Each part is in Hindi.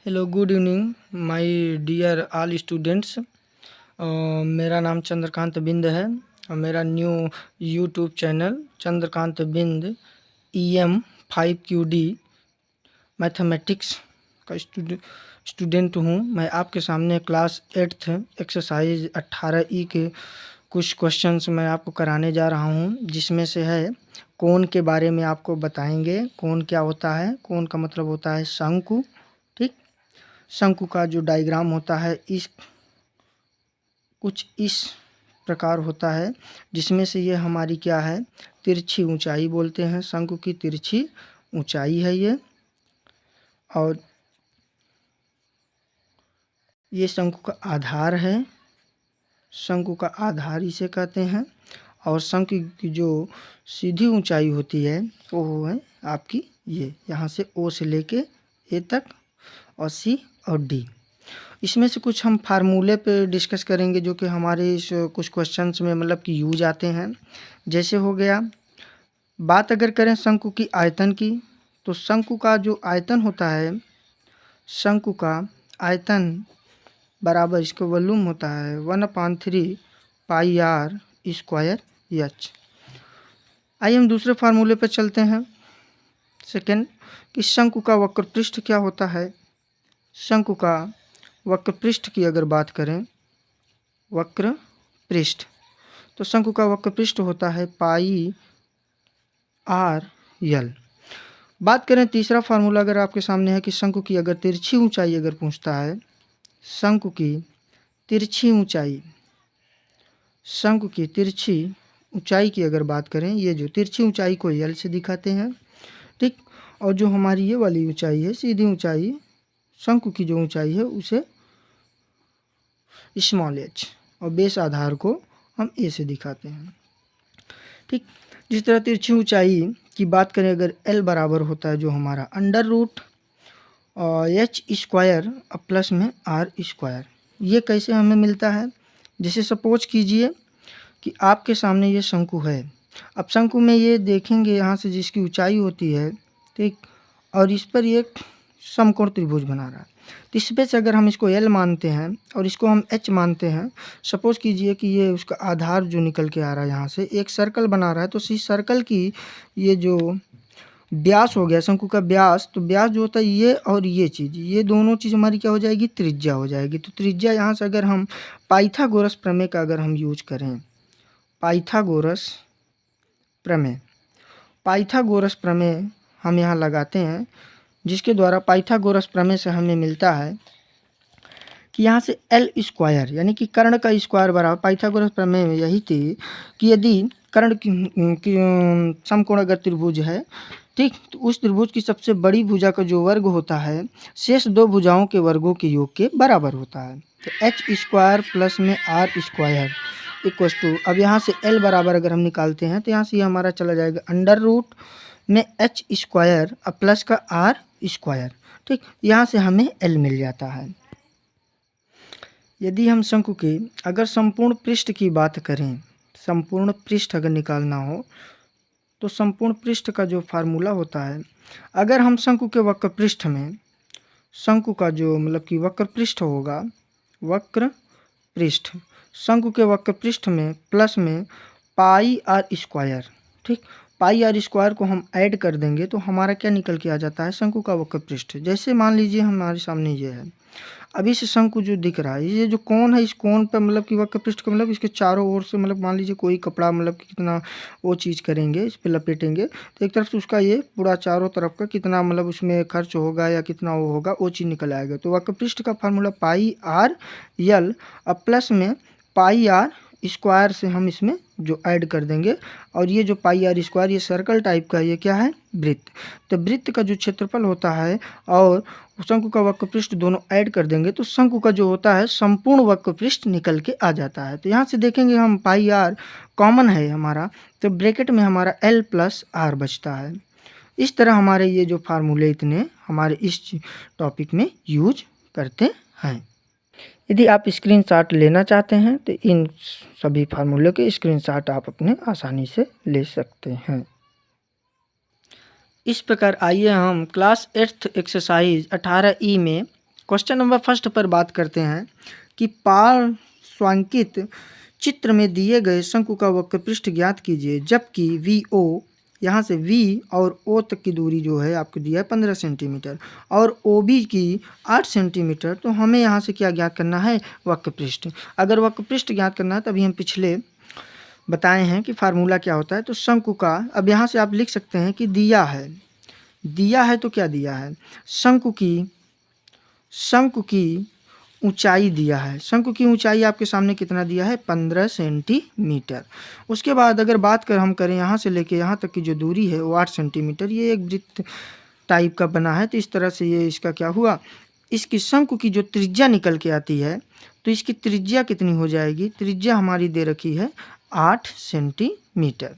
Hello, good evening my dear all students. मेरा नाम चंद्रकांत बिंद है और मेरा new YouTube channel Chandrakant Bind EM5QD mathematics का स्टूडेंट हूँ। मैं आपके सामने क्लास 8th एक्सरसाइज 18E के कुछ क्वेश्चंस मैं आपको कराने जा रहा हूँ, जिसमें से है कोण के बारे में आपको बताएंगे। कोण क्या होता है? कोण का मतलब होता है शंकु। ठीक, शंकु का जो डायग्राम होता है कुछ इस प्रकार होता है, जिसमें से ये हमारी क्या है, तिरछी ऊंचाई बोलते हैं। शंकु की तिरछी ऊंचाई है ये, और ये शंकु का आधार है। शंकु का आधार इसे कहते हैं। और शंकु की जो सीधी ऊंचाई होती है वो है आपकी ये, यहाँ से O से लेके A तक और C और D। इसमें से कुछ हम फार्मूले पे डिस्कस करेंगे जो कि हमारे इस कुछ क्वेश्चंस में मतलब कि यूज आते हैं। जैसे हो गया, बात अगर करें शंकु की आयतन की, तो शंकु का जो आयतन होता है, शंकु का आयतन बराबर इसका वॉल्यूम होता है 1/3 पाई आर स्क्वायर एच। आइए हम दूसरे फार्मूले पर चलते हैं। सेकेंड, कि शंकु का वक्र पृष्ठ क्या होता है। शंकु का वक्र पृष्ठ की अगर बात करें, वक्र पृष्ठ, तो शंकु का वक्र पृष्ठ होता है पाई आर यल। बात करें तीसरा फार्मूला अगर आपके सामने है कि शंकु की अगर तिरछी ऊंचाई अगर पूछता है, शंकु की तिरछी ऊंचाई, शंकु की तिरछी ऊंचाई की अगर बात करें, ये जो तिरछी ऊंचाई को यल से दिखाते हैं। ठीक, और जो हमारी ये वाली ऊंचाई है, सीधी ऊंचाई, शंकु की जो ऊंचाई है उसे स्मॉल h, और बेस आधार को हम A से दिखाते हैं। ठीक, जिस तरह तिरछी ऊंचाई की बात करें अगर L बराबर होता है जो हमारा under root H square plus में R स्क्वायर। ये कैसे हमें मिलता है? जैसे सपोज कीजिए कि आपके सामने ये शंकु है। अब शंकु में ये देखेंगे यहाँ से जिसकी ऊंचाई होती है, ठीक, और इस पर ये समकोण त्रिभुज बना रहा है। तो इस पे से अगर हम इसको L मानते हैं और इसको हम H मानते हैं, सपोज कीजिए कि ये उसका आधार जो निकल के आ रहा है यहाँ से एक सर्कल बना रहा है, तो इस सर्कल की ये जो व्यास हो गया शंकु का व्यास, तो व्यास जो होता है ये और ये चीज़, ये दोनों चीज़ हमारी क्या हो जाएगी, त्रिज्या हो जाएगी। तो त्रिज्या यहाँ से अगर हम पाइथागोरस प्रमेय का अगर हम यूज करें, पाइथागोरस प्रमेय, पाइथागोरस प्रमेय हम यहाँ लगाते हैं, जिसके द्वारा पाइथागोरस प्रमेय से हमें मिलता है कि यहाँ से L स्क्वायर यानी कि कर्ण का स्क्वायर बराबर, पाइथागोरस प्रमेय में यही थी कि यदि कर्ण की समकोण अगर त्रिभुज है, ठीक, तो उस त्रिभुज की सबसे बड़ी भुजा का जो वर्ग होता है शेष दो भुजाओं के वर्गों के योग के बराबर होता है। तो H स्क्वायर प्लस में R स्क्वायर इक्वस टू, अब यहाँ से L बराबर अगर हम निकालते हैं तो यहाँ से ये हमारा चला जाएगा अंडर रूट में H स्क्वायर प्लस का R स्क्वायर। ठीक, यहाँ से हमें L मिल जाता है। यदि हम शंकु के अगर संपूर्ण पृष्ठ की बात करें, संपूर्ण पृष्ठ अगर निकालना हो तो संपूर्ण पृष्ठ का जो फार्मूला होता है, अगर हम शंकु के वक्र पृष्ठ में, शंकु का जो मतलब कि वक्र पृष्ठ होगा, वक्र पृष्ठ, शंकु के वक्र पृष्ठ में प्लस में पाई आर स्क्वायर, ठीक, पाई आर स्क्वायर को हम ऐड कर देंगे तो हमारा क्या निकल के आ जाता है, शंकु का वक्र पृष्ठ। जैसे मान लीजिए हमारे सामने ये है, अभी से शंकु जो दिख रहा है, ये जो कोण है, इस कोण पर मतलब कि वक्र पृष्ठ का मतलब इसके चारों ओर से मतलब मान लीजिए कोई कपड़ा मतलब कि कितना वो चीज़ करेंगे, इस पर लपेटेंगे तो एक तरफ से उसका ये पूरा चारों तरफ का कितना मतलब उसमें खर्च होगा या कितना वो होगा, वो चीज़ निकल आएगा। तो वक्र पृष्ठ का फार्मूला पाई आर यल अब प्लस में पाई आर स्क्वायर से हम इसमें जो ऐड कर देंगे, और ये जो पाई आर स्क्वायर ये सर्कल टाइप का, ये क्या है, वृत्त। तो वृत्त का जो क्षेत्रफल होता है और शंकु का वक्र पृष्ठ दोनों ऐड कर देंगे तो शंकु का जो होता है संपूर्ण वक्र पृष्ठ निकल के आ जाता है। तो यहाँ से देखेंगे हम पाई आर कॉमन है हमारा, तो ब्रैकेट में हमारा L प्लस आर बचता है। इस तरह हमारे ये जो फार्मूले इतने हमारे इस टॉपिक में यूज करते हैं। यदि आप स्क्रीनशॉट लेना चाहते हैं तो इन सभी फार्मूले के स्क्रीनशॉट आप अपने आसानी से ले सकते हैं। इस प्रकार आइए हम क्लास 8th एक्सरसाइज 18E में क्वेश्चन नंबर फर्स्ट पर बात करते हैं कि पार्श्वांकित चित्र में दिए गए शंकु का वक्र पृष्ठ ज्ञात कीजिए, जबकि वी ओ, यहाँ से V और O तक की दूरी जो है आपको दिया है 15 सेंटीमीटर और OB की 8 सेंटीमीटर। तो हमें यहाँ से क्या ज्ञात करना है, वक्र पृष्ठ। अगर वक्र पृष्ठ ज्ञात करना है तभी हम पिछले बताए हैं कि फार्मूला क्या होता है। तो शंकु का, अब यहाँ से आप लिख सकते हैं कि दिया है तो क्या दिया है, शंकु की ऊंचाई दिया है। शंकु की ऊंचाई आपके सामने कितना दिया है, 15 सेंटीमीटर। उसके बाद अगर बात हम करें यहाँ से लेके यहाँ तक की जो दूरी है वो 8 सेंटीमीटर। ये एक वृत्त टाइप का बना है, तो इस तरह से ये इसका क्या हुआ, इसकी शंकु की जो त्रिज्या निकल के आती है तो इसकी त्रिज्या कितनी हो जाएगी, त्रिज्या हमारी दे रखी है 8 सेंटीमीटर।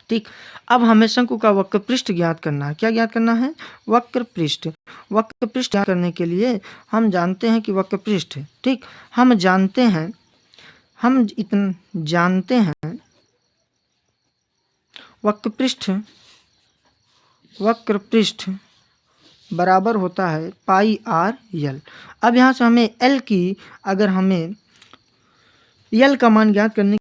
ठीक, अब हमें शंकु का वक्र पृष्ठ ज्ञात करना है। क्या ज्ञात करना है, वक्र पृष्ठ। वक्र पृष्ठ ज्ञात करने के लिए हम जानते हैं कि वक्र पृष्ठ, ठीक, हम जानते हैं वक्र पृष्ठ बराबर होता है पाई आर यल। अब यहाँ से हमें एल की, अगर हमें यल का मान ज्ञात करने